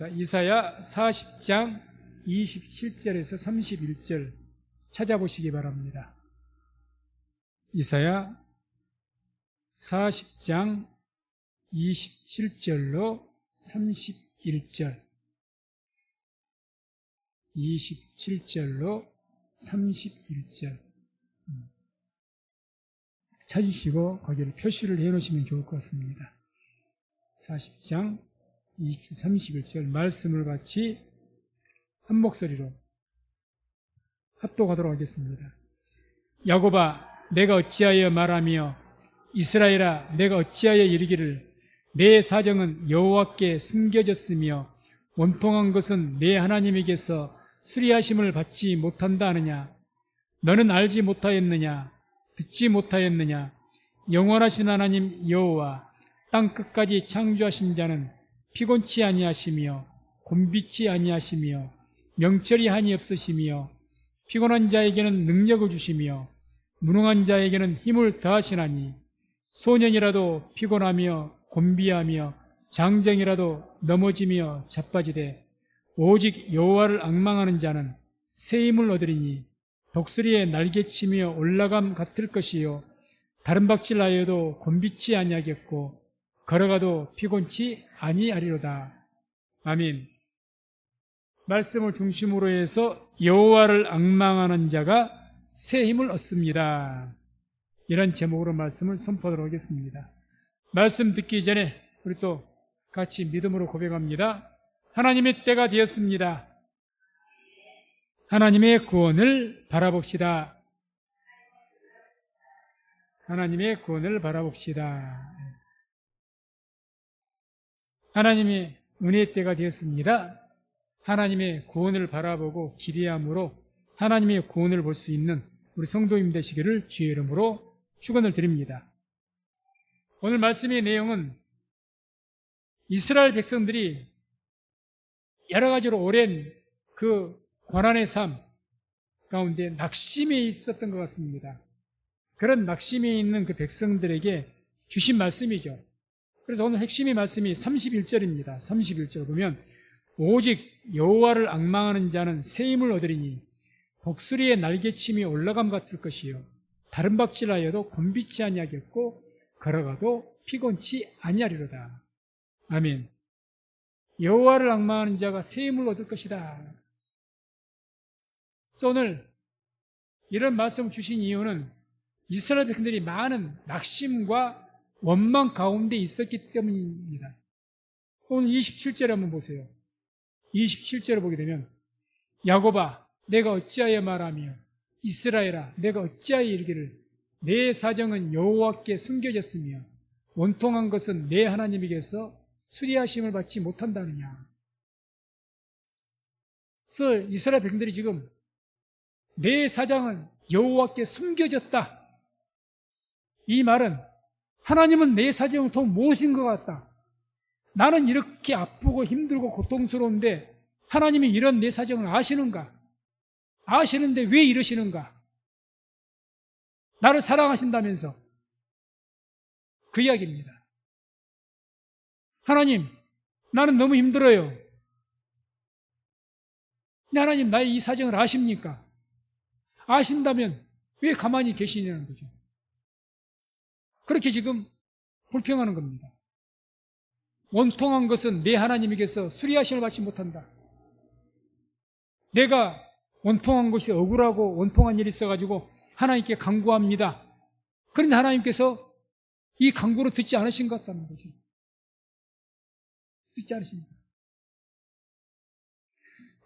하겠습니다. 이사야 40장 27절에서 31절 찾아보시기 바랍니다. 이사야 40장 27절로 31절 27절로 31절 찾으시고 거기를 표시를 해놓으시면 좋을 것 같습니다. 40장 31절 말씀을 같이 한 목소리로 합독하도록 하겠습니다. 야곱아, 내가 어찌하여 말하며 이스라엘아, 내가 어찌하여 이르기를 내 사정은 여호와께 숨겨졌으며 원통한 것은 내 하나님에게서 수리하심을 받지 못한다 하느냐? 너는 알지 못하였느냐? 듣지 못하였느냐? 영원하신 하나님 여호와 땅 끝까지 창조하신 자는 피곤치 아니하시며 곤비치 아니하시며 명철이 한이 없으시며 피곤한 자에게는 능력을 주시며 무능한 자에게는 힘을 더하시나니 소년이라도 피곤하며 곤비하며 장정이라도 넘어지며 자빠지되 오직 여호와를 앙망하는 자는 새 힘을 얻으리니 독수리의 날개치며 올라감 같을 것이요 다른 박질하여도 곤비치 아니하겠고 걸어가도 피곤치 아니하리로다. 아멘. 말씀을 중심으로 해서 여호와를 앙망하는 자가 새 힘을 얻습니다. 이런 제목으로 말씀을 선포하도록 하겠습니다. 말씀 듣기 전에 우리 또 같이 믿음으로 고백합니다. 하나님의 때가 되었습니다. 하나님의 구원을 바라봅시다. 하나님의 구원을 바라봅시다. 하나님의 은혜의 때가 되었습니다. 하나님의 구원을 바라보고 기대함으로 하나님의 구원을 볼 수 있는 우리 성도님 되시기를 주의 이름으로 축원을 드립니다. 오늘 말씀의 내용은 이스라엘 백성들이 여러 가지로 오랜 그 고난의 삶 가운데 낙심에 있었던 것 같습니다. 그런 낙심에 있는 그 백성들에게 주신 말씀이죠. 그래서 오늘 핵심의 말씀이 31절입니다. 31절 보면 오직 여호와를 앙망하는 자는 새 힘을 얻으리니 독수리의 날개침이 올라감 같을 것이요 다른 박질하여도 곤비치 아니하겠고 걸어가도 피곤치 아니하리로다. 아멘. 여호와를 앙망하는 자가 새 힘을 얻을 것이다. 그래서 오늘 이런 말씀을 주신 이유는 이스라엘 백성들이 많은 낙심과 원망 가운데 있었기 때문입니다. 오늘 27절에 한번 보세요. 27절을 보게 되면 야곱아, 내가 어찌하여 말하며 이스라엘아, 내가 어찌하여 이르기를 내 사정은 여호와께 숨겨졌으며 원통한 것은 내 하나님에게서 수리하심을 받지 못한다느냐. 그래서 이스라엘 백성들이 지금 내 사정은 여호와께 숨겨졌다. 이 말은 하나님은 내 사정을 더 모신 것 같다. 나는 이렇게 아프고 힘들고 고통스러운데 하나님이 이런 내 사정을 아시는가? 아시는데 왜 이러시는가? 나를 사랑하신다면서 그 이야기입니다. 하나님, 나는 너무 힘들어요. 근데 하나님 나의 이 사정을 아십니까? 아신다면 왜 가만히 계시냐는 거죠. 그렇게 지금 불평하는 겁니다. 원통한 것은 내 하나님에게서 수리하심을 받지 못한다. 내가 원통한 것이 억울하고 원통한 일이 있어가지고 하나님께 간구합니다. 그런데 하나님께서 이 간구를 듣지 않으신 것 같다는 거죠. 듣지 않으십니다.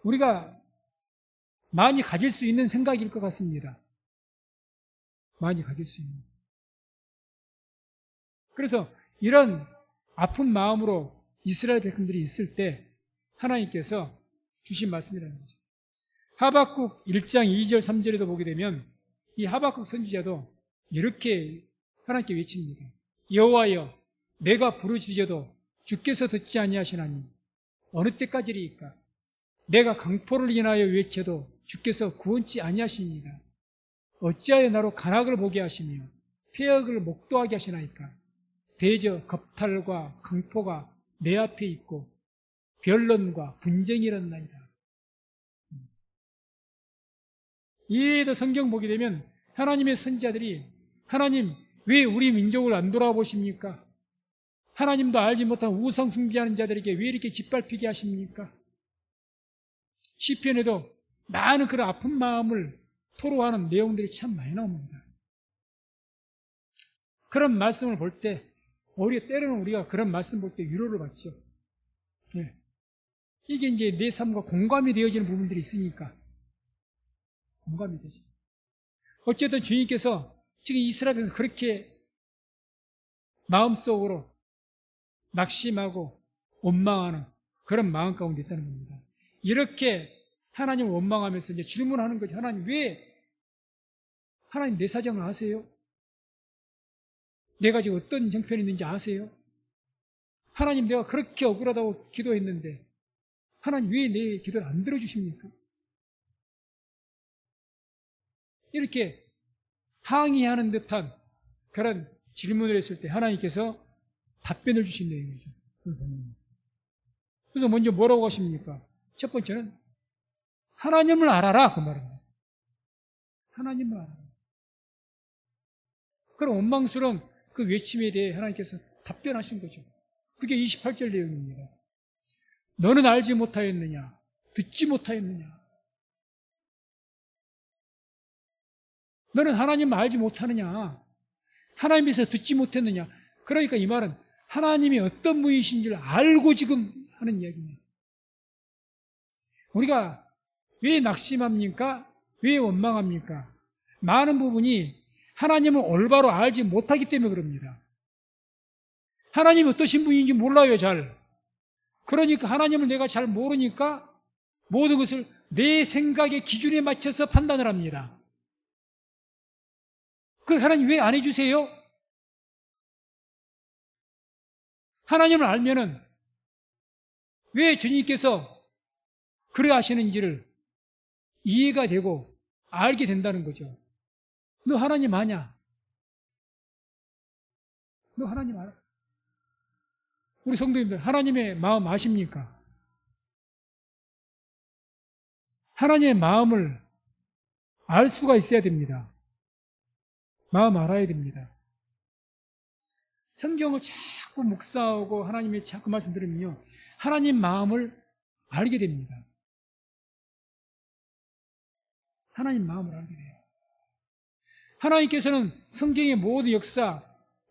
우리가 많이 가질 수 있는 생각일 것 같습니다. 많이 가질 수 있는. 그래서 이런 아픈 마음으로 이스라엘 백성들이 있을 때 하나님께서 주신 말씀이라는 거죠. 하박국 1장 2절 3절에도 보게 되면 이 하박국 선지자도 이렇게 하나님께 외칩니다. 여호와여, 내가 부르짖어도 주께서 듣지 아니하시나니 어느 때까지리이까? 내가 강포를 인하여 외쳐도 주께서 구원치 아니하시니이다. 어찌하여 나로 간악을 보게 하시며 폐역을 목도하게 하시나이까? 대저 겁탈과 강포가 내 앞에 있고 변론과 분쟁이 일어나니라. 이에도 성경 보게 되면 하나님의 선지자들이 하나님 왜 우리 민족을 안 돌아보십니까? 하나님도 알지 못한 우상 숭배하는 자들에게 왜 이렇게 짓밟히게 하십니까? 시편에도 많은 그런 아픈 마음을 토로하는 내용들이 참 많이 나옵니다. 그런 말씀을 볼 때 때로는 우리가 그런 말씀 볼 때 위로를 받죠. 네. 이게 이제 내 삶과 공감이 되어지는 부분들이 있으니까 공감이 되죠. 어쨌든 주님께서 지금 이스라엘은 그렇게 마음속으로 낙심하고 원망하는 그런 마음 가운데 있다는 겁니다. 이렇게 하나님을 원망하면서 이제 질문하는 거죠. 하나님 내 사정을 아세요? 내가 지금 어떤 형편이 있는지 아세요? 하나님 내가 그렇게 억울하다고 기도했는데 하나님 왜 내 기도를 안 들어주십니까? 이렇게 항의하는 듯한 그런 질문을 했을 때 하나님께서 답변을 주신 내용이죠. 그래서 먼저 뭐라고 하십니까? 첫 번째는 하나님을 알아라 그 말입니다. 하나님을 알아라. 그런 원망스러운 그 외침에 대해 하나님께서 답변하신 거죠. 그게 28절 내용입니다. 너는 알지 못하였느냐? 듣지 못하였느냐? 너는 하나님을 알지 못하느냐? 하나님에서 듣지 못했느냐? 그러니까 이 말은 하나님이 어떤 분이신지를 알고 지금 하는 이야기입니다. 우리가 왜 낙심합니까? 왜 원망합니까? 많은 부분이 하나님을 올바로 알지 못하기 때문에 그럽니다. 하나님이 어떠신 분인지 몰라요, 잘. 그러니까 하나님을 내가 잘 모르니까 모든 것을 내 생각의 기준에 맞춰서 판단을 합니다. 그 하나님 왜 안 해주세요? 하나님을 알면은 왜 주님께서 그래 하시는지를 이해가 되고 알게 된다는 거죠. 너 하나님 아냐? 너 하나님 알아? 우리 성도님들 하나님의 마음 아십니까? 하나님의 마음을 알 수가 있어야 됩니다. 마음 알아야 됩니다. 성경을 자꾸 묵상하고 하나님의 자꾸 말씀 들으면요, 하나님 마음을 알게 됩니다. 하나님 마음을 알게 돼요. 하나님께서는 성경의 모든 역사,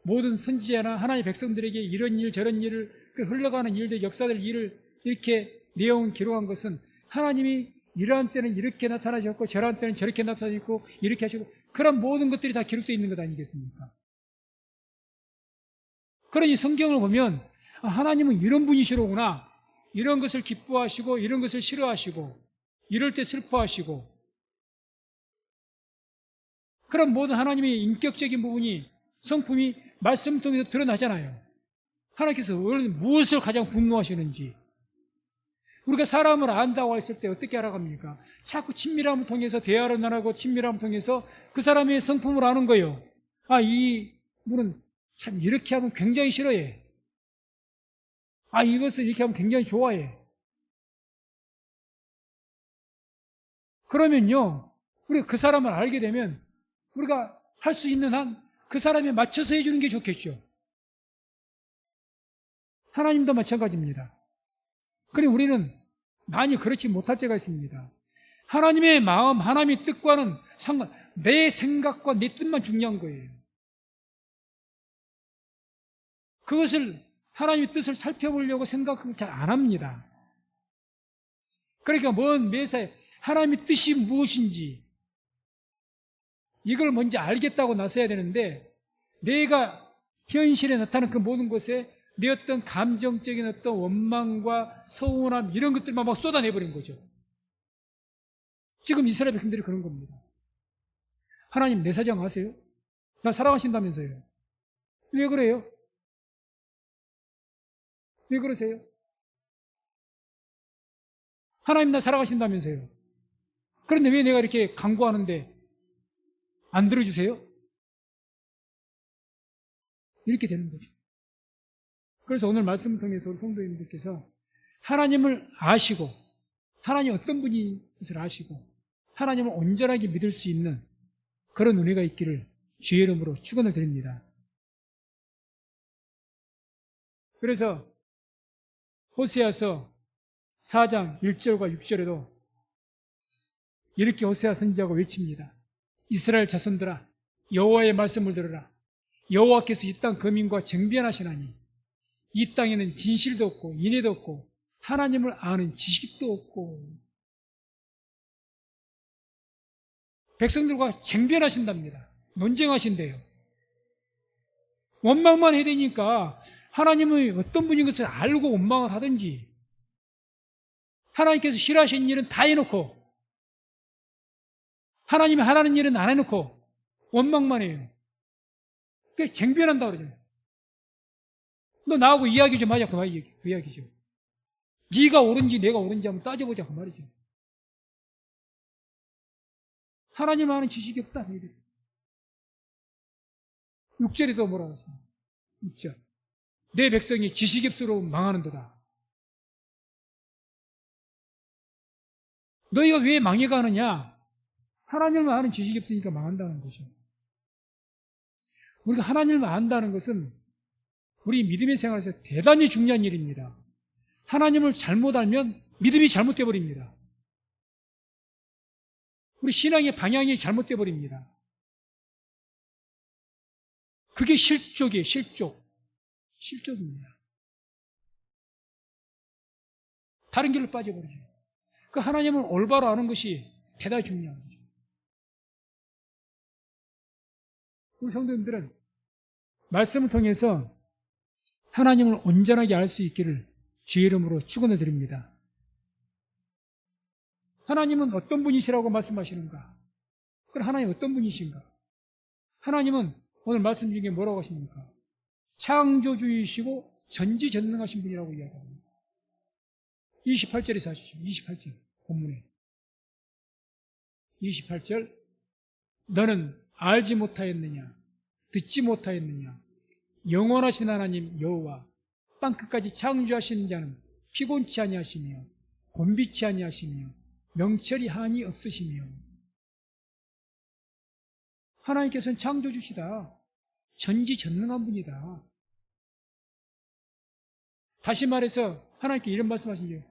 모든 선지자나 하나님의 백성들에게 이런 일 저런 일을 흘러가는 일들, 역사들 일을 이렇게 내용 기록한 것은 하나님이 이러한 때는 이렇게 나타나셨고 저러한 때는 저렇게 나타나셨고 이렇게 하시고 그런 모든 것들이 다 기록되어 있는 것 아니겠습니까? 그러니 성경을 보면 하나님은 이런 분이시로구나, 이런 것을 기뻐하시고 이런 것을 싫어하시고 이럴 때 슬퍼하시고 그런 모든 하나님의 인격적인 부분이 성품이 말씀 통해서 드러나잖아요. 하나님께서 무엇을 가장 분노하시는지. 우리가 사람을 안다고 했을 때 어떻게 알아갑니까? 자꾸 친밀함을 통해서 대화를 나누고 친밀함을 통해서 그 사람의 성품을 아는 거예요. 이 분은 참 이렇게 하면 굉장히 싫어해. 이것을 이렇게 하면 굉장히 좋아해. 그러면요, 우리가 그 사람을 알게 되면 우리가 할 수 있는 한 그 사람에 맞춰서 해주는 게 좋겠죠. 하나님도 마찬가지입니다. 그런데 우리는 많이 그렇지 못할 때가 있습니다. 하나님의 마음, 하나님의 뜻과는 내 생각과 내 뜻만 중요한 거예요. 그것을 하나님의 뜻을 살펴보려고 생각을 잘 안 합니다. 그러니까 먼 매사에 하나님의 뜻이 무엇인지 이걸 먼저 알겠다고 나서야 되는데 내가 현실에 나타나는 그 모든 것에 내 어떤 감정적인 어떤 원망과 서운함 이런 것들만 막 쏟아내버린 거죠. 지금 이스라엘 백성들이 그런 겁니다. 하나님 내 사정 아세요? 나 사랑하신다면서요. 왜 그래요? 왜 그러세요? 하나님 나 사랑하신다면서요. 그런데 왜 내가 이렇게 간구하는데 안 들어주세요? 이렇게 되는 거죠. 그래서 오늘 말씀을 통해서 우리 성도님들께서 하나님을 아시고 하나님 어떤 분이 것을 아시고 하나님을 온전하게 믿을 수 있는 그런 은혜가 있기를 주의 이름으로 축원을 드립니다. 그래서 호세아서 4장 1절과 6절에도 이렇게 호세아 선지자가 외칩니다. 이스라엘 자손들아 여호와의 말씀을 들으라. 여호와께서 이 땅 거민과 정변하시나니 이 땅에는 진실도 없고 인애도 없고 하나님을 아는 지식도 없고 백성들과 쟁변하신답니다. 논쟁하신대요. 원망만 해야 되니까 하나님의 어떤 분인 것을 알고 원망을 하든지 하나님께서 싫어하시는 일은 다 해놓고 하나님이 하라는 일은 안 해놓고 원망만 해요. 그게 쟁변한다고 그러죠. 너 나하고 이야기 좀 하자 그 이야기죠. 네가 옳은지 내가 옳은지 한번 따져보자 그 말이죠. 하나님 아는 지식이 없다. 6절에도 뭐라고 했습니까? 6절. 내 백성이 지식이 없으로 망하는도다. 너희가 왜 망해가느냐? 하나님을 아는 지식이 없으니까 망한다는 거죠. 우리가 하나님을 안다는 것은 우리 믿음의 생활에서 대단히 중요한 일입니다. 하나님을 잘못 알면 믿음이 잘못돼 버립니다. 우리 신앙의 방향이 잘못돼 버립니다. 그게 실족이에요. 실족입니다. 다른 길로 빠져버리죠. 그 하나님을 올바로 아는 것이 대단히 중요한 거죠. 우리 성도님들은 말씀을 통해서 하나님을 온전하게 알 수 있기를 주의 이름으로 축원을 드립니다. 하나님은 어떤 분이시라고 말씀하시는가? 그럼 하나님 어떤 분이신가? 하나님은 오늘 말씀 중에 뭐라고 하십니까? 창조주이시고 전지전능하신 분이라고 이야기합니다. 28절에서 하시죠. 28절 본문에 28절 너는 알지 못하였느냐? 듣지 못하였느냐? 영원하신 하나님 여호와 땅끝까지 창조하신 자는 피곤치 아니하시며 곤비치 아니하시며 명철이 한이 없으시며 하나님께서는 창조주시다. 전지전능한 분이다. 다시 말해서 하나님께 이런 말씀하신 거예요.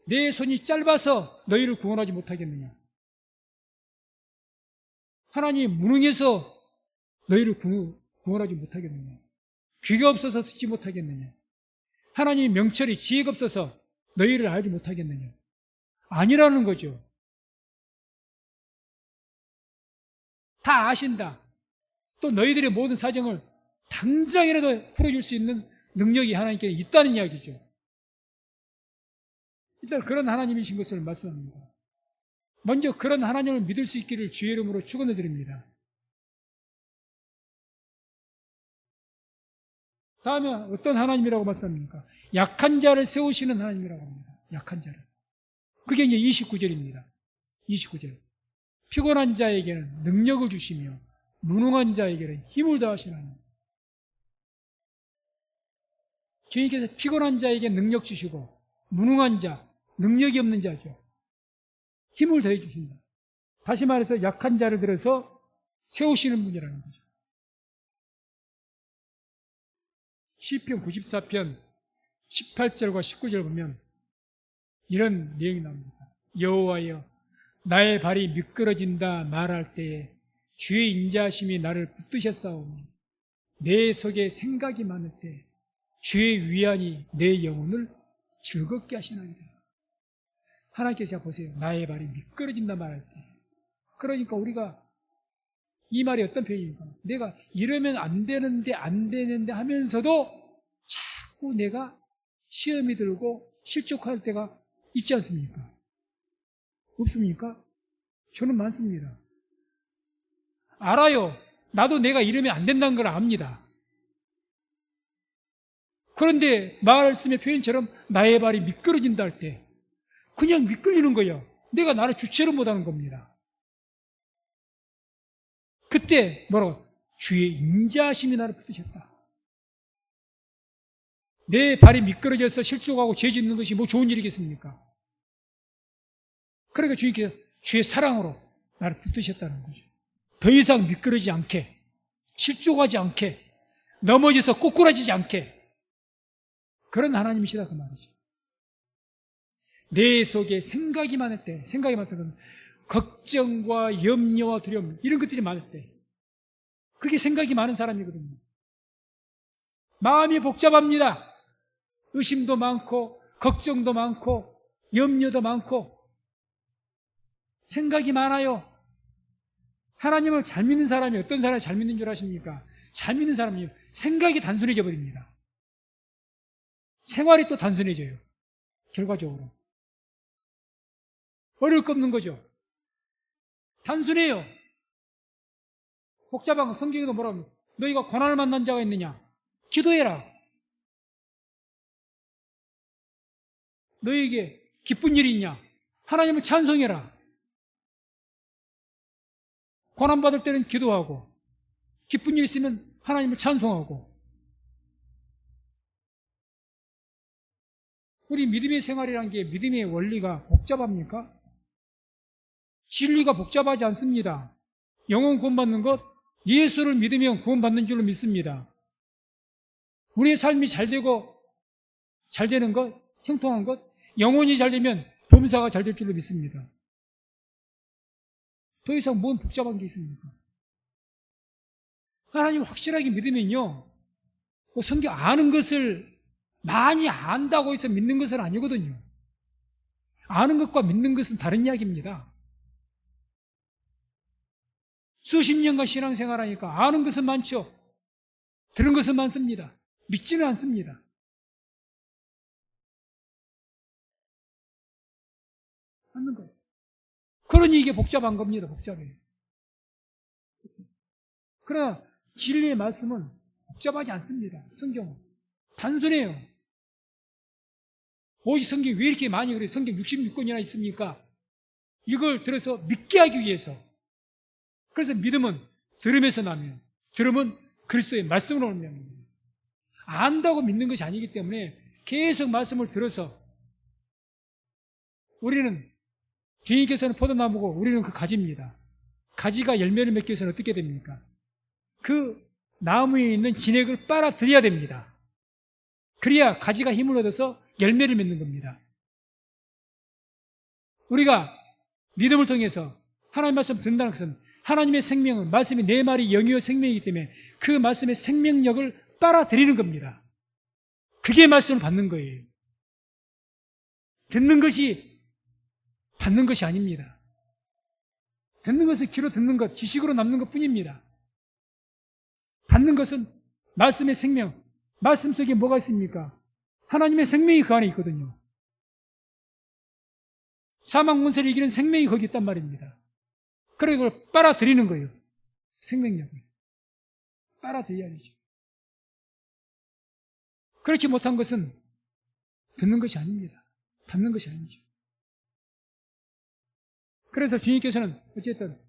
내 손이 짧아서 너희를 구원하지 못하겠느냐? 하나님이 무능해서 너희를 구원하지 못하겠느냐? 귀가 없어서 듣지 못하겠느냐? 하나님이 명철이 지혜가 없어서 너희를 알지 못하겠느냐? 아니라는 거죠. 다 아신다. 또 너희들의 모든 사정을 당장이라도 풀어줄 수 있는 능력이 하나님께 있다는 이야기죠. 일단 그런 하나님이신 것을 말씀합니다. 먼저 그런 하나님을 믿을 수 있기를 주의 이름으로 축원을 드립니다. 다음에 어떤 하나님이라고 말씀합니까? 약한 자를 세우시는 하나님이라고 합니다. 약한 자를. 그게 이제 29절입니다. 29절. 피곤한 자에게는 능력을 주시며 무능한 자에게는 힘을 더하시는 하나님. 주님께서 피곤한 자에게 능력 주시고 무능한 자, 능력이 없는 자죠. 힘을 더해 주신다. 다시 말해서 약한 자를 들어서 세우시는 분이라는 거죠. 시편 94편 18절과 19절 보면 이런 내용이 나옵니다. 여호와여 나의 발이 미끄러진다 말할 때에 주의 인자하심이 나를 붙드셨사오니 내 속에 생각이 많을 때 주의 위안이 내 영혼을 즐겁게 하시나이다. 하나님께서 보세요. 나의 발이 미끄러진다 말할 때. 그러니까 우리가 이 말이 어떤 표현입니까? 내가 이러면 안 되는데 하면서도 자꾸 내가 시험이 들고 실족할 때가 있지 않습니까? 없습니까? 저는 많습니다. 알아요. 나도 내가 이러면 안 된다는 걸 압니다. 그런데 말씀의 표현처럼 나의 발이 미끄러진다 할 때 그냥 미끌리는 거예요. 내가 나를 주체를 못하는 겁니다. 그때 뭐라고? 주의 인자하심이 나를 붙드셨다. 내 발이 미끄러져서 실족하고 죄 짓는 것이 뭐 좋은 일이겠습니까? 그러니까 주님께서 주의 사랑으로 나를 붙드셨다는 거죠. 더 이상 미끄러지지 않게, 실족하지 않게, 넘어져서 꼬꾸라지지 않게, 그런 하나님이시다 그 말이죠. 내 속에 생각이 많을 때, 걱정과 염려와 두려움, 이런 것들이 많을 때, 그게 생각이 많은 사람이거든요. 마음이 복잡합니다. 의심도 많고, 걱정도 많고, 염려도 많고, 생각이 많아요. 하나님을 잘 믿는 사람이 어떤 사람이 잘 믿는 줄 아십니까? 잘 믿는 사람이 생각이 단순해져 버립니다. 생활이 또 단순해져요. 결과적으로. 어려울 거 없는 거죠. 단순해요. 복잡한 거 성경에도 뭐라고 합니까? 너희가 고난을 만난 자가 있느냐? 기도해라. 너희에게 기쁜 일이 있냐? 하나님을 찬송해라. 고난받을 때는 기도하고, 기쁜 일이 있으면 하나님을 찬송하고. 우리 믿음의 생활이란 게 믿음의 원리가 복잡합니까? 진리가 복잡하지 않습니다. 영혼 구원받는 것, 예수를 믿으면 구원받는 줄로 믿습니다. 우리의 삶이 잘 되는 것, 형통한 것, 영혼이 잘 되면 범사가 잘 될 줄로 믿습니다. 더 이상 뭔 복잡한 게 있습니까? 하나님 확실하게 믿으면요, 뭐 성경 아는 것을 많이 안다고 해서 믿는 것은 아니거든요. 아는 것과 믿는 것은 다른 이야기입니다. 수십 년간 신앙생활하니까 아는 것은 많죠. 들은 것은 많습니다. 믿지는 않습니다. 맞는 거예요. 그러니 이게 복잡한 겁니다. 복잡해요. 그러나 진리의 말씀은 복잡하지 않습니다. 성경은 단순해요. 오직 성경이 왜 이렇게 많이 그래요? 성경 66권이나 있습니까? 이걸 들어서 믿게 하기 위해서. 그래서 믿음은 들음에서 나며, 들음은 그리스도의 말씀으로 말미암습니다. 안다고 믿는 것이 아니기 때문에 계속 말씀을 들어서, 우리는 주님께서는 포도나무고 우리는 그 가지입니다. 가지가 열매를 맺기 위해서는 어떻게 됩니까? 그 나무에 있는 진액을 빨아들여야 됩니다. 그래야 가지가 힘을 얻어서 열매를 맺는 겁니다. 우리가 믿음을 통해서 하나님의 말씀을 듣는다는 것은 하나님의 생명은, 말씀이 내 말이 영이요 생명이기 때문에 그 말씀의 생명력을 빨아들이는 겁니다. 그게 말씀을 받는 거예요. 듣는 것이 받는 것이 아닙니다. 듣는 것은 귀로 듣는 것, 지식으로 남는 것 뿐입니다. 받는 것은 말씀의 생명, 말씀 속에 뭐가 있습니까? 하나님의 생명이 그 안에 있거든요. 사망 문세를 이기는 생명이 거기 있단 말입니다. 그래 그걸 빨아들이는 거예요. 생명력을 빨아들여야죠. 그렇지 못한 것은 듣는 것이 아닙니다. 받는 것이 아니죠. 그래서 주님께서는 어쨌든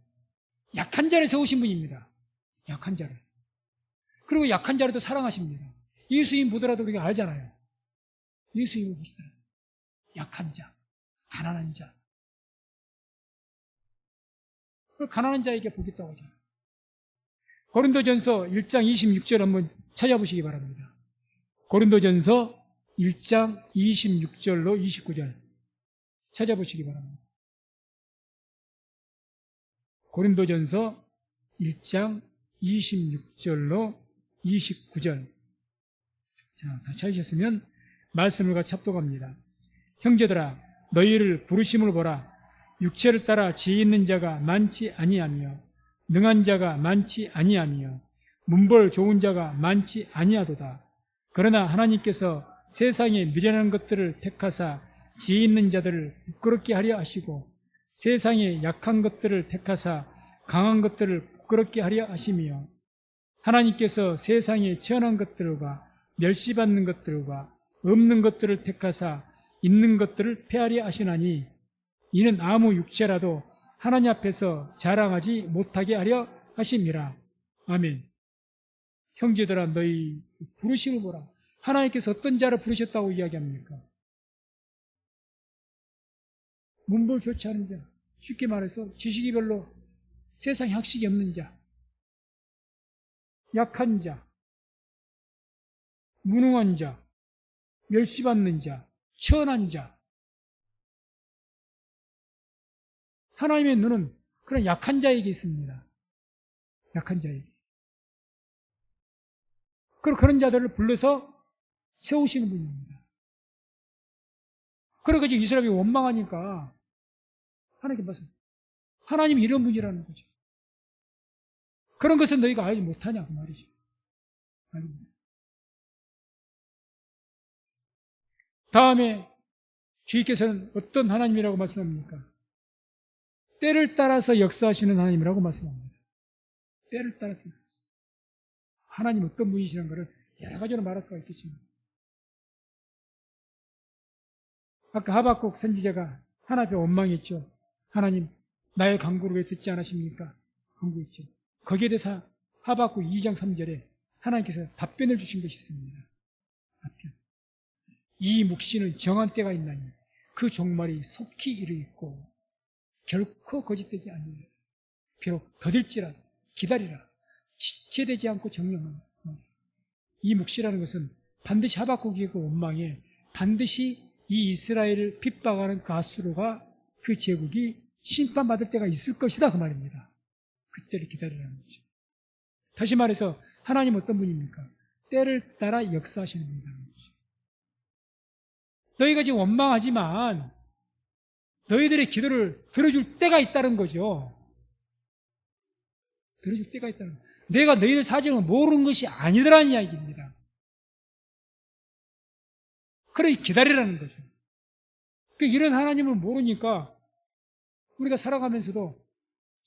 약한 자를 세우신 분입니다. 약한 자를. 그리고 약한 자를 또 사랑하십니다. 예수님 보더라도 우리가 알잖아요. 예수님을 보시더라도 약한 자, 가난한 자. 그 가난한 자에게 복이 있다고 하잖아요. 고린도전서 1장 26절 한번 찾아보시기 바랍니다. 고린도전서 1장 26절로 29절 찾아보시기 바랍니다. 고린도전서 1장 26절로 29절. 자, 다 찾으셨으면 말씀을 같이 합독합니다. 형제들아, 너희를 부르심을 보라. 육체를 따라 지혜 있는 자가 많지 아니하며, 능한 자가 많지 아니하며, 문벌 좋은 자가 많지 아니하도다. 그러나 하나님께서 세상에 미련한 것들을 택하사 지혜 있는 자들을 부끄럽게 하려 하시고, 세상에 약한 것들을 택하사 강한 것들을 부끄럽게 하려 하시며, 하나님께서 세상에 천한 것들과 멸시받는 것들과 없는 것들을 택하사 있는 것들을 폐하려 하시나니, 이는 아무 육체라도 하나님 앞에서 자랑하지 못하게 하려 하심이라. 아멘. 형제들아, 너희 부르심을 보라. 하나님께서 어떤 자를 부르셨다고 이야기합니까? 문벌 좋지 않은 자, 쉽게 말해서 지식이 별로 세상 학식이 없는 자, 약한 자, 무능한 자, 멸시받는 자, 천한 자. 하나님의 눈은 그런 약한 자에게 있습니다. 약한 자에게. 그런 자들을 불러서 세우시는 분입니다. 그러니까 지금 이스라엘이 원망하니까 하나님께 말씀, 하나님이 이런 분이라는 거죠. 그런 것을 너희가 알지 못하냐 그 말이죠. 다음에 주님께서는 어떤 하나님이라고 말씀합니까? 때를 따라서 역사하시는 하나님이라고 말씀합니다. 때를 따라서 역사하시는 하나님 어떤 분이시라는 것을 여러 가지로 말할 수가 있겠지만, 아까 하박국 선지자가 하나님 앞에 원망했죠. 하나님, 나의 간구를 왜 듣지 않으십니까? 간구했죠. 거기에 대해서 하박국 2장 3절에 하나님께서 답변을 주신 것이 있습니다. 답변. 이 묵시는 정한 때가 있나니 그 종말이 속히 이르겠고 결코 거짓되지 아니하리라. 비록 더딜지라도 기다리라. 지체되지 않고 정령하라. 이 묵시라는 것은 반드시 하박국의 그 원망에 반드시 이 이스라엘을 핍박하는 그 아수르가 그 제국이 심판받을 때가 있을 것이다 그 말입니다. 그때를 기다리라는 거죠. 다시 말해서 하나님 어떤 분입니까? 때를 따라 역사하시는 분이라는 거죠. 너희가 지금 원망하지만 너희들의 기도를 들어줄 때가 있다는 거죠. 들어줄 때가 있다는 거죠. 내가 너희들 사정을 모르는 것이 아니더라는 이야기입니다. 그래 기다리라는 거죠. 이런 하나님을 모르니까 우리가 살아가면서도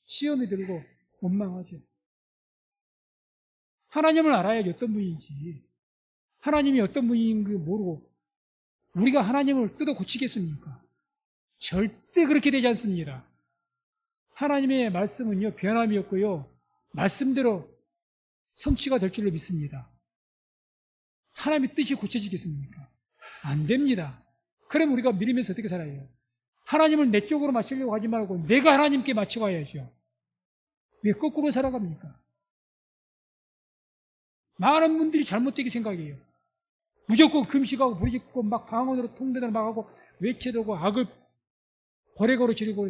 시험이 들고 원망하죠. 하나님을 알아야지 어떤 분인지, 하나님이 어떤 분인 걸 모르고 우리가 하나님을 뜯어 고치겠습니까? 절대 그렇게 되지 않습니다. 하나님의 말씀은요 변함이 없고요 말씀대로 성취가 될 줄로 믿습니다. 하나님의 뜻이 고쳐지겠습니까? 안 됩니다. 그럼 우리가 믿으면서 어떻게 살아요? 하나님을 내 쪽으로 맞추려고 하지 말고 내가 하나님께 맞춰가야죠. 왜 거꾸로 살아갑니까? 많은 분들이 잘못되게 생각해요. 무조건 금식하고 부르짖고 막 방언으로 통배를 막 하고 외쳐도고 악을 고래고로 지르고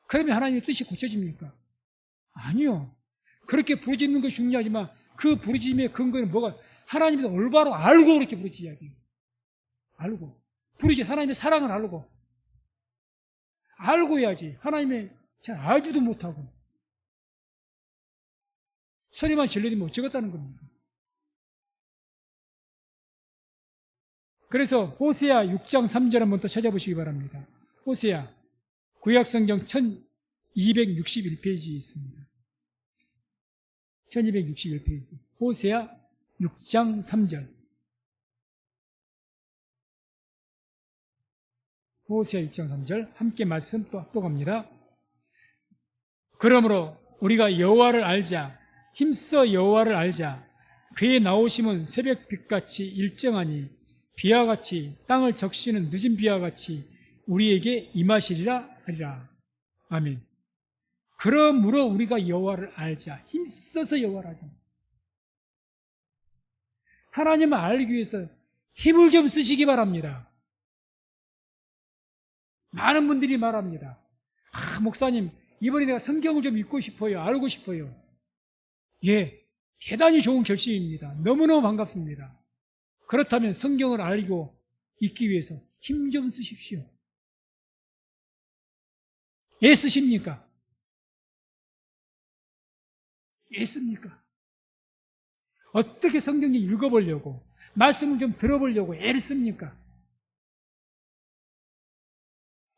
그러면 하나님의 뜻이 고쳐집니까? 아니요. 그렇게 부르짖는 것이 중요하지만 그 부르짖음의 근거는 뭐가? 하나님이 올바로 알고 그렇게 부르짖어야 돼요. 알고. 하나님의 사랑을 알고 해야지. 하나님의 잘 알지도 못하고 소리만 질러대면 어쩌겠다는 겁니까? 그래서 호세아 6장 3절 한번 또 찾아보시기 바랍니다. 호세아 구약성경 1261페이지에 있습니다. 1261페이지 호세아 6장 3절 호세아 6장 3절 함께 말씀 또 갑니다. 그러므로 우리가 여호와를 알자 힘써 여호와를 알자 그의 나오심은 새벽빛같이 일정하니 비와 같이 땅을 적시는 늦은 비와 같이 우리에게 임하시리라 하리라. 아멘. 그러므로 우리가 여호와를 알자 힘써서 여호와를 알자. 하나님을 알기 위해서 힘을 좀 쓰시기 바랍니다. 많은 분들이 말합니다. 목사님 이번에 내가 성경을 좀 읽고 싶어요. 알고 싶어요. 예, 대단히 좋은 결심입니다. 너무너무 반갑습니다. 그렇다면 성경을 알고 읽기 위해서 힘 좀 쓰십시오. 애쓰십니까? 애씁니까? 어떻게 성경을 읽어보려고 말씀을 좀 들어보려고 애를 씁니까?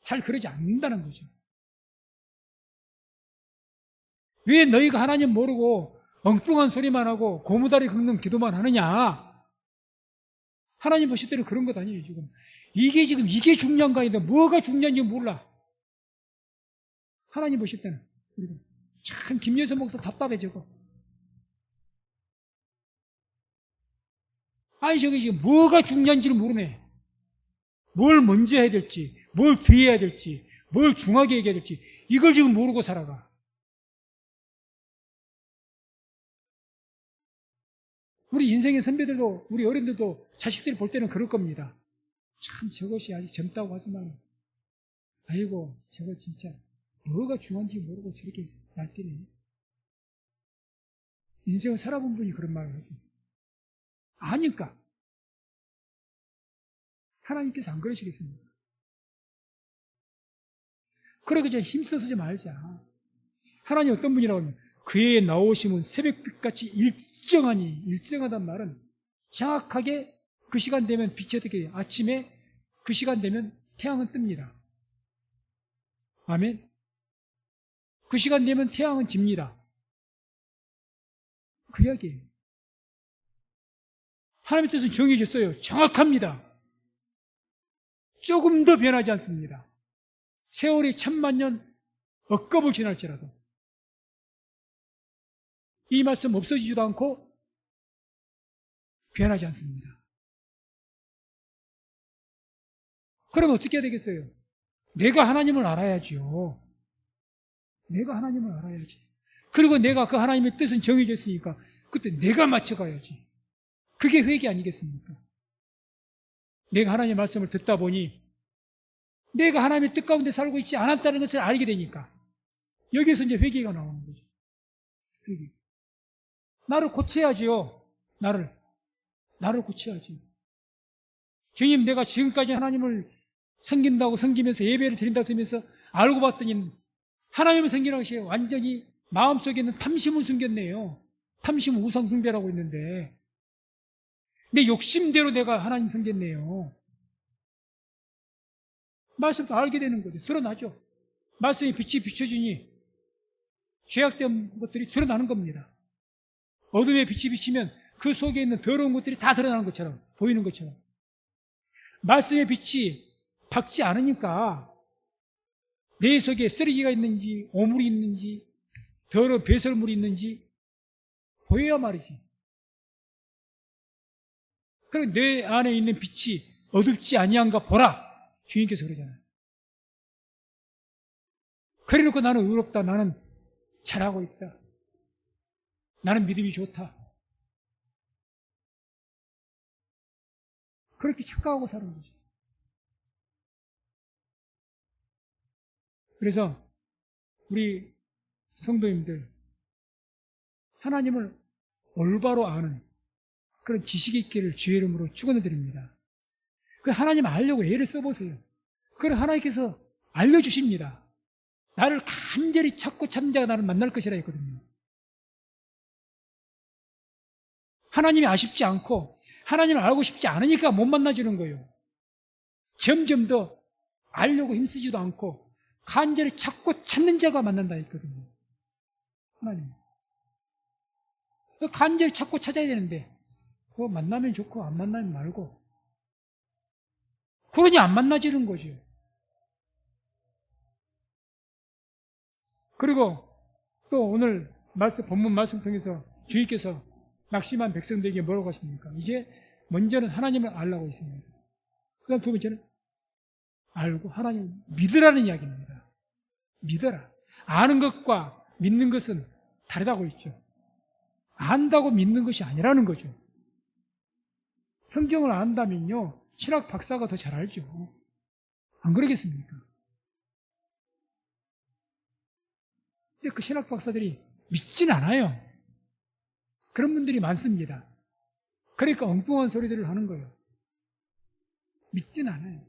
잘 그러지 않는다는 거죠. 왜 너희가 하나님 모르고 엉뚱한 소리만 하고 고무다리 긁는 기도만 하느냐? 하나님 보실 때는 그런 것 아니에요, 지금. 이게 중요한 거 아닌데 뭐가 중요한지 몰라. 하나님 보실 때는. 참, 김여선 목사 답답해, 저거. 아니 저게 지금 뭐가 중요한지를 모르네. 뭘 먼저 해야 될지, 뭘 뒤에 해야 될지, 뭘 중하게 얘기해야 될지 이걸 지금 모르고 살아가. 우리 인생의 선배들도 우리 어른들도 자식들이 볼 때는 그럴 겁니다. 참 저것이 아직 젊다고 하지만 아이고 저거 진짜 뭐가 중요한지 모르고 저렇게 날뛰네. 인생을 살아본 분이 그런 말을 하죠. 아니까 하나님께서 안 그러시겠습니까? 그러기 전에 힘써서 좀 알자. 하나님 어떤 분이라고 하면 그의 나오심은 새벽빛같이 일정하단 말은 정확하게 그 시간 되면 빛이 어떻게 돼요? 아침에 그 시간 되면 태양은 뜹니다. 아멘. 그 시간 되면 태양은 집니다. 그 이야기예요. 하나님의 뜻은 정해졌어요. 정확합니다. 조금 더 변하지 않습니다. 세월이 1000만 년 억겁을 지날지라도 이 말씀 없어지지도 않고 변하지 않습니다. 그럼 어떻게 해야 되겠어요? 내가 하나님을 알아야지요. 내가 하나님을 알아야지. 그리고 내가 그 하나님의 뜻은 정해졌으니까 그때 내가 맞춰가야지. 그게 회개 아니겠습니까? 내가 하나님의 말씀을 듣다 보니 내가 하나님의 뜻 가운데 살고 있지 않았다는 것을 알게 되니까 여기에서 이제 회개가 나오는 거죠. 회개. 나를 고쳐야지요. 나를 고쳐야지. 주님, 내가 지금까지 하나님을 섬긴다고 섬기면서 예배를 드린다고 드리면서 알고 봤더니 하나님을 섬기는 것이 완전히 마음속에 있는 탐심을 숨겼네요. 탐심 우상 숭배라고 있는데 내 욕심대로 내가 하나님 섬겼네요. 말씀도 알게 되는 거죠. 드러나죠. 말씀이 빛이 비춰주니 죄악된 것들이 드러나는 겁니다. 어둠에 빛이 비치면 그 속에 있는 더러운 것들이 다 드러나는 것처럼 보이는 것처럼 말씀의 빛이 밝지 않으니까 내 속에 쓰레기가 있는지 오물이 있는지 더러운 배설물이 있는지 보여야 말이지. 그럼 내 안에 있는 빛이 어둡지 아니한가 보라. 주님께서 그러잖아요. 그래놓고 나는 의롭다. 나는 잘하고 있다. 나는 믿음이 좋다. 그렇게 착각하고 사는 거죠. 그래서 우리 성도님들 하나님을 올바로 아는 그런 지식이 있기를 주의 이름으로 축원드립니다. 그 하나님 알려고 애를 써보세요. 그걸 하나님께서 알려주십니다. 나를 간절히 찾고 찾는 자가 나를 만날 것이라 했거든요. 하나님이 아쉽지 않고 하나님을 알고 싶지 않으니까 못 만나주는 거예요. 점점 더 알려고 힘쓰지도 않고 간절히 찾고 찾는 자가 만난다 했거든요. 하나님. 간절히 찾고 찾아야 되는데 그거 만나면 좋고 안 만나면 말고 그러니 안 만나지는 거죠. 그리고 또 오늘 본문 말씀 통해서 주님께서 낙심한 백성들에게 뭐라고 하십니까? 이제 먼저는 하나님을 알라고 했습니다. 그 다음 두 번째는 알고 하나님을 믿으라는 이야기입니다. 믿어라. 아는 것과 믿는 것은 다르다고 했죠. 안다고 믿는 것이 아니라는 거죠. 성경을 안다면요, 신학 박사가 더 잘 알죠. 안 그러겠습니까? 근데 그 신학 박사들이 믿진 않아요. 그런 분들이 많습니다. 그러니까 엉뚱한 소리들을 하는 거예요. 믿진 않아요.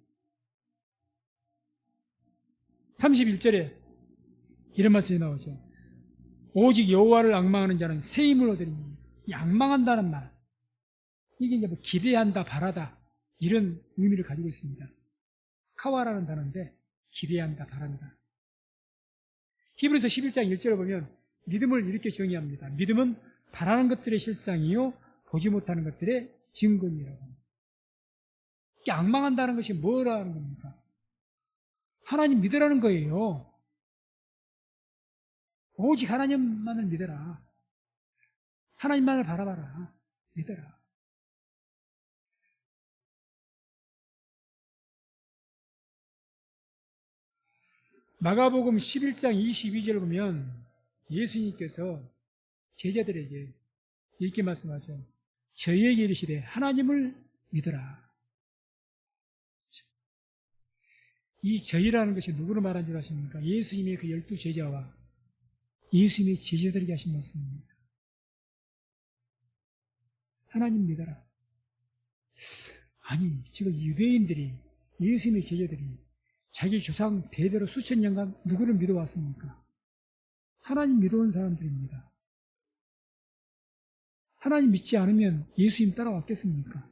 31절에 이런 말씀이 나오죠. 오직 여호와를 앙망하는 자는 새 힘을 얻으리니. 이 앙망한다는 말, 이게 이제 뭐 기대한다, 바라다 이런 의미를 가지고 있습니다. 카와라는 단어인데 기대한다, 바란다. 히브리서 11장 1절을 보면 믿음을 이렇게 정의합니다. 믿음은 바라는 것들의 실상이요 보지 못하는 것들의 증거이라고 합니다. 이게 앙망한다는 것이 뭐라는 겁니까? 하나님 믿으라는 거예요. 오직 하나님만을 믿어라. 하나님만을 바라봐라. 믿어라. 마가복음 11장 22절 보면 예수님께서 제자들에게 이렇게 말씀하죠. 저희에게 이르시되 하나님을 믿으라. 이 저희라는 것이 누구를 말한 줄 아십니까? 예수님의 그 12제자와 예수님의 제자들에게 하신 말씀입니다. 하나님 믿어라. 아니, 지금 유대인들이, 예수님의 제자들이 자기 조상 대대로 수천 년간 누구를 믿어왔습니까? 하나님 믿어온 사람들입니다. 하나님 믿지 않으면 예수님 따라왔겠습니까?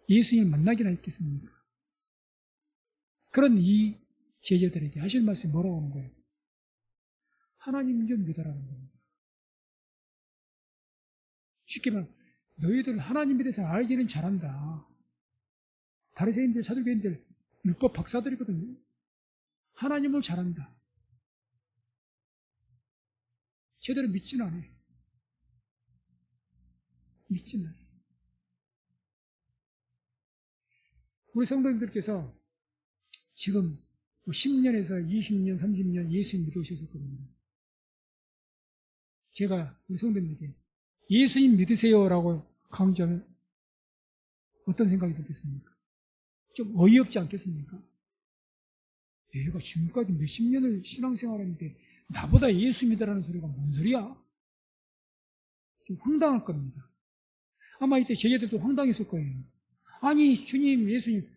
예수님 만나기나 했겠습니까? 그런 이 제자들에게 하실 말씀이 뭐라고 하는 거예요? 하나님 좀 믿어라는 겁니다. 쉽게 말하면 너희들 하나님에 대해서 알기는 잘한다. 바리새인들, 사두개인들 율법 박사들이거든요. 하나님을 잘한다. 제대로 믿지는 않아요. 믿지는 않아요. 우리 성도님들께서 지금 10년에서 20년, 30년 예수님 믿으셨었거든요. 제가 우리 성도님에게 예수님 믿으세요라고 강조하면 어떤 생각이 들겠습니까? 좀 어이없지 않겠습니까? 내가 지금까지 몇십 년을 신앙생활하는데 나보다 예수 믿으라는 소리가 뭔 소리야? 좀 황당할 겁니다. 아마 이때 제자들도 황당했을 거예요. 아니 주님, 예수님,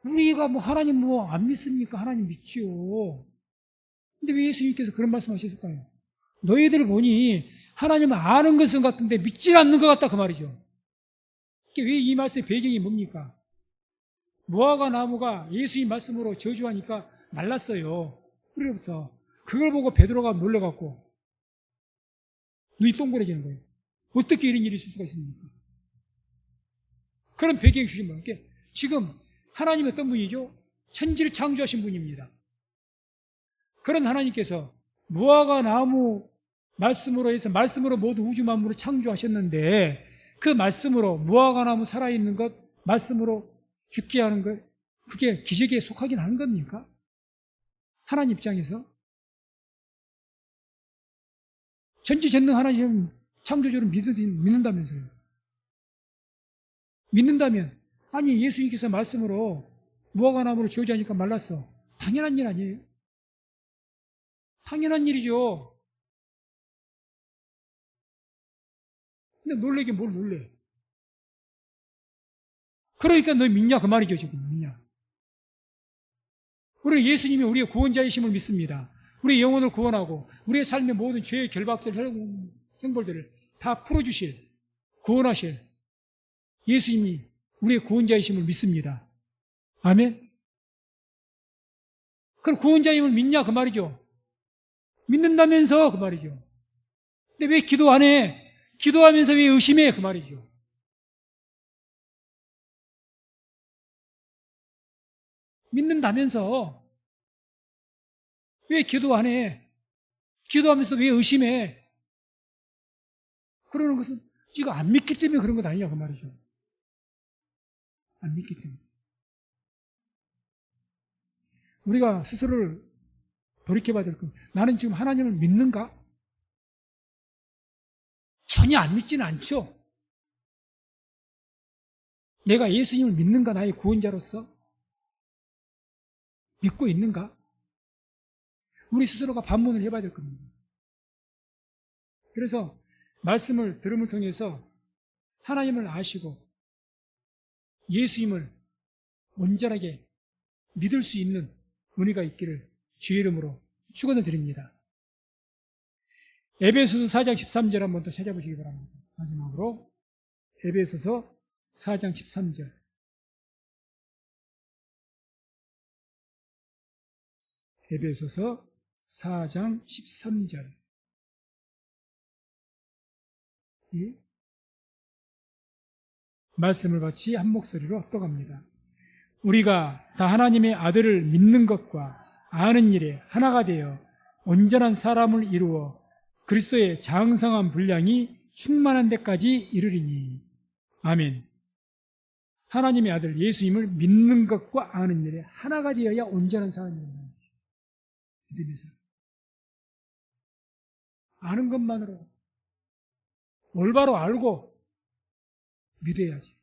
우리가 뭐 하나님 뭐 안 믿습니까? 하나님 믿지요. 근데 왜 예수님께서 그런 말씀하셨을까요? 너희들 보니 하나님을 아는 것은 같은데 믿지 않는 것 같다, 그 말이죠. 왜 이 말씀의 배경이 뭡니까? 무화과 나무가 예수님 말씀으로 저주하니까 말랐어요. 그래부터 그걸 보고 베드로가 놀래갖고 눈이 동그래지는 거예요. 어떻게 이런 일이 있을 수가 있습니까? 그런 배경이 주신 분께 지금 하나님이 어떤 분이죠? 천지를 창조하신 분입니다. 그런 하나님께서 무화과 나무 말씀으로 해서 말씀으로 모두 우주 만물을 창조하셨는데 그 말씀으로 무화과 나무 살아있는 것, 말씀으로 죽게 하는 것, 그게 기적에 속하긴 하는 겁니까? 하나님 입장에서 전지전능 하나님 창조주를 믿는다면서요. 믿는다면 아니 예수님께서 말씀으로 무화과 나무를 저주하니까 말랐어. 당연한 일 아니에요? 당연한 일이죠. 근데 놀래게 뭘 놀래? 그러니까 너 믿냐 그 말이죠. 지금 믿냐? 우리 예수님이 우리의 구원자이심을 믿습니다. 우리의 영혼을 구원하고 우리의 삶의 모든 죄의 결박들, 형벌들을 다 풀어주실, 구원하실 예수님이 우리의 구원자이심을 믿습니다. 아멘? 그럼 구원자임을 믿냐 그 말이죠. 믿는다면서 그 말이죠. 근데 왜 기도 안 해? 기도하면서 왜 의심해? 그 말이죠. 믿는다면서 왜 기도 안 해? 기도하면서 왜 의심해? 그러는 것은 지가 안 믿기 때문에 그런 것 아니냐 그 말이죠. 안 믿기 때문에. 우리가 스스로를 돌이켜봐야 될 겁니다. 나는 지금 하나님을 믿는가? 전혀 안 믿지는 않죠. 내가 예수님을 믿는가? 나의 구원자로서? 믿고 있는가? 우리 스스로가 반문을 해봐야 될 겁니다. 그래서 말씀을 들음을 통해서 하나님을 아시고 예수님을 온전하게 믿을 수 있는 은혜가 있기를 주의 이름으로 축원을 드립니다. 에베소서 4장 13절 한번 더 찾아보시기 바랍니다. 마지막으로 에베소서 4장 13절. 에베소서 4장 13절. 이 말씀을 같이 한 목소리로 합독합니다. 우리가 다 하나님의 아들을 믿는 것과 아는 일에 하나가 되어 온전한 사람을 이루어 그리스도의 장성한 분량이 충만한 데까지 이르리니. 아멘. 하나님의 아들 예수님을 믿는 것과 아는 일에 하나가 되어야 온전한 사람입니다. 믿음에서. 아는 것만으로 올바로 알고 믿어야지.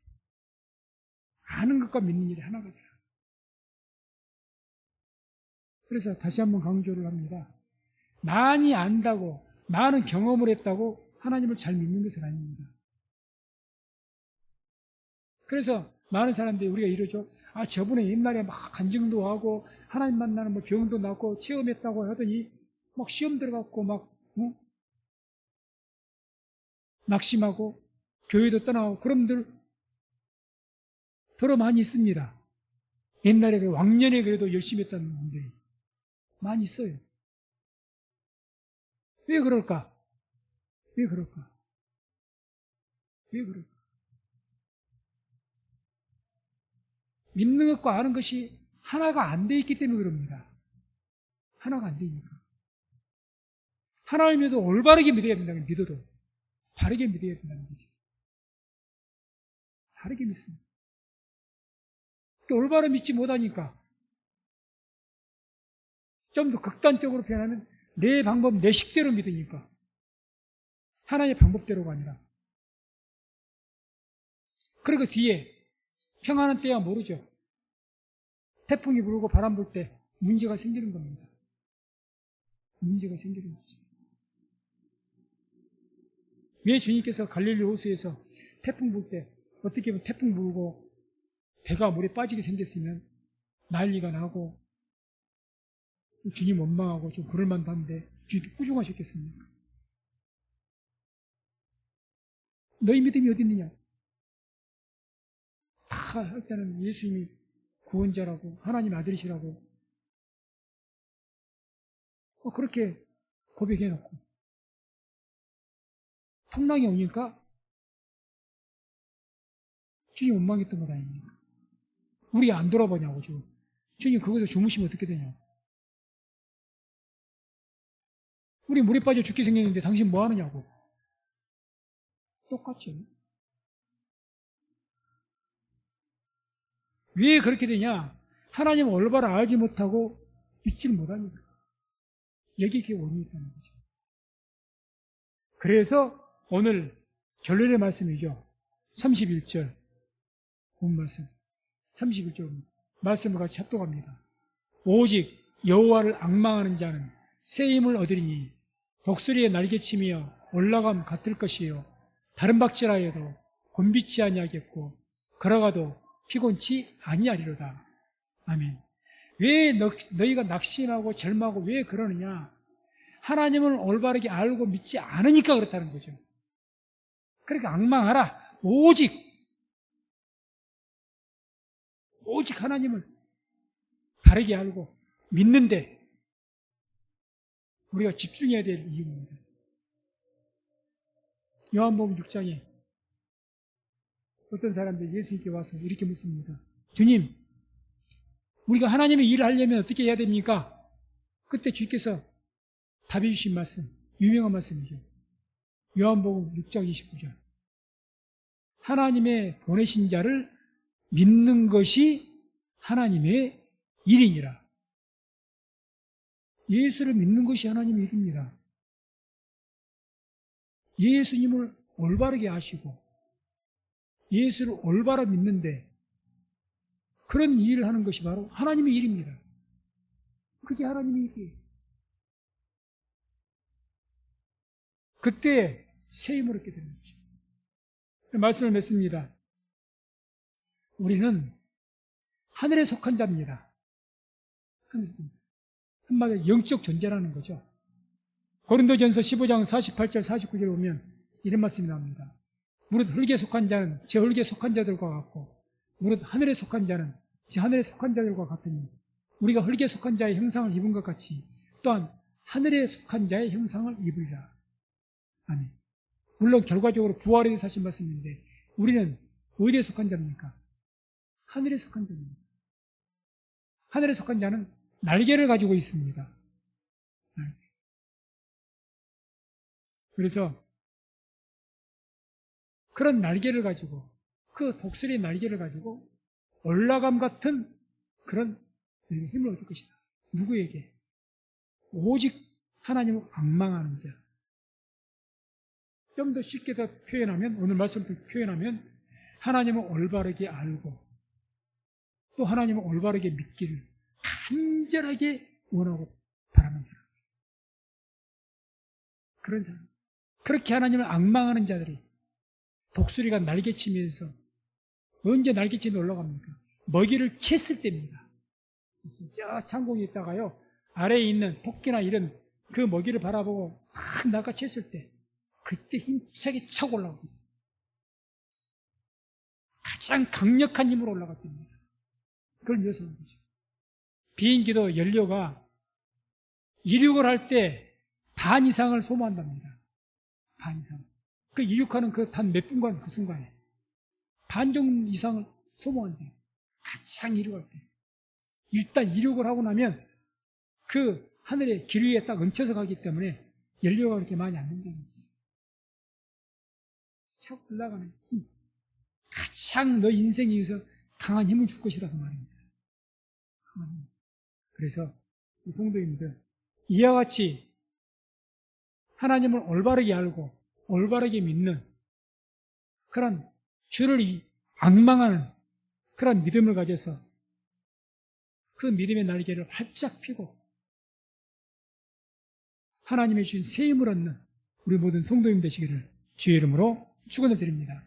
아는 것과 믿는 일이 하나가 되라. 그래서 다시 한번 강조를 합니다. 많이 안다고, 많은 경험을 했다고 하나님을 잘 믿는 것은 아닙니다. 그래서 많은 사람들이 우리가 이러죠. 아, 저번에 옛날에 막 간증도 하고 하나님 만나는 뭐 병도 낫고 체험했다고 하더니 막 시험 들어갔고 막 낙심하고 교회도 떠나고 그런 분들 더러 많이 있습니다. 옛날에 왕년에 그래도 열심히 했다는 분들이 많이 있어요. 왜 그럴까? 왜 그럴까? 왜 그럴까? 믿는 것과 아는 것이 하나가 안 돼 있기 때문에 그럽니다. 하나가 안 되니까. 하나를 믿어도 올바르게 믿어야 된다는 믿어도 바르게 믿어야 된다는 거죠. 바르게 믿습니다. 올바로 믿지 못하니까 좀 더 극단적으로 표현하면 내 방법, 내 식대로 믿으니까 하나님의 방법대로가 아니라. 그리고 뒤에 평안한 때야 모르죠. 태풍이 불고 바람 불 때 문제가 생기는 겁니다. 문제가 생기는 거죠. 왜 주님께서 갈릴리 호수에서 태풍 불 때 어떻게 보면 태풍 불고 배가 물에 빠지게 생겼으면 난리가 나고 주님 원망하고 좀 그럴만도 한데 주님께 꾸중하셨겠습니까? 너희 믿음이 어디 있느냐? 다 할 때는 예수님이 구원자라고 하나님 아들이시라고 그렇게 고백해놓고 풍랑이 오니까 주님 원망했던 것 아닙니까? 우리가 안 돌아보냐고 지금. 주님 거기서 주무시면 어떻게 되냐고. 우리 물에 빠져 죽게 생겼는데 당신 뭐 하느냐고. 똑같죠. 왜 그렇게 되냐? 하나님을 올바로 알지 못하고 믿지를 못하니까. 여기에 원인이 있다는 거죠. 그래서 오늘 결론의 말씀이죠. 31절 본 말씀. 31절 말씀을 같이 합독합니다. 오직 여호와를 앙망하는 자는 새 힘을 얻으리니 독수리의 날개치며 올라감 같을 것이요 다른 박질하여도 곤비치 아니하겠고 걸어가도 피곤치 아니하리로다. 아멘. 왜 너희가 낙심하고 절망하고 왜 그러느냐? 하나님을 올바르게 알고 믿지 않으니까 그렇다는 거죠. 그러니까 앙망하라. 오직 하나님을 바르게 알고 믿는데 우리가 집중해야 될 이유입니다. 요한복음 6장에 어떤 사람들이 예수님께 와서 이렇게 묻습니다. 주님, 우리가 하나님의 일을 하려면 어떻게 해야 됩니까? 그때 주께서 답해 주신 말씀, 유명한 말씀이죠. 요한복음 6장 29절. 하나님의 보내신 자를 믿는 것이 하나님의 일이니라. 예수를 믿는 것이 하나님의 일입니다. 예수님을 올바르게 아시고 예수를 올바로 믿는데 그런 일을 하는 것이 바로 하나님의 일입니다. 그게 하나님의 일이에요. 그때 새 힘을 얻게 되는 거죠. 말씀을 맺습니다. 우리는 하늘에 속한 자입니다. 한마디로 영적 존재라는 거죠. 고린도전서 15장 48절 49절에 보면 이런 말씀이 나옵니다. 무릇 흙에 속한 자는 제 흙에 속한 자들과 같고 무릇 하늘에 속한 자는 제 하늘에 속한 자들과 같으니 우리가 흙에 속한 자의 형상을 입은 것 같이 또한 하늘에 속한 자의 형상을 입으리라. 아멘. 물론 결과적으로 부활에 대해서 하신 말씀인데 우리는 어디에 속한 자입니까? 하늘에 속한 자입니다. 하늘에 속한 자는 날개를 가지고 있습니다. 날개. 그래서 그런 날개를 가지고 그 독수리의 날개를 가지고 올라감 같은 그런 힘을 얻을 것이다. 누구에게? 오직 하나님을 앙망하는 자. 좀 더 쉽게 더 표현하면, 오늘 말씀을 표현하면, 하나님을 올바르게 알고 또 하나님을 올바르게 믿기를 간절하게 원하고 바라는 사람. 그런 사람. 그렇게 하나님을 앙망하는 자들이 독수리가 날개치면서 언제 날개치며 올라갑니까? 먹이를 챘을 때입니다. 저 창공에 있다가요, 아래에 있는 토끼나 이런 그 먹이를 바라보고 탁 낚아챘을 때, 그때 힘차게 차고 올라갑니다. 가장 강력한 힘으로 올라갔답니다. 그걸 묘사하는 거죠. 비행기도 연료가 이륙을 할 때 반 이상을 소모한답니다. 반 이상. 그 이륙하는 그 단 몇 분간 그 순간에 반 정도 이상을 소모한대요. 가장 이륙할 때. 일단 이륙을 하고 나면 그 하늘의 길 위에 딱 얹혀서 가기 때문에 연료가 그렇게 많이 안 된다는 거죠. 차고 올라가는 힘. 가장 너 인생에서 강한 힘을 줄 것이다 그 말입니다. 강한 힘. 그래서 이 성도님들, 이와 같이 하나님을 올바르게 알고 올바르게 믿는 그런 주를 앙망하는 그런 믿음을 가져서 그 믿음의 날개를 활짝 펴고 하나님의 주신 새 힘을 얻는 우리 모든 성도님 되시기를 주의 이름으로 축원을 드립니다.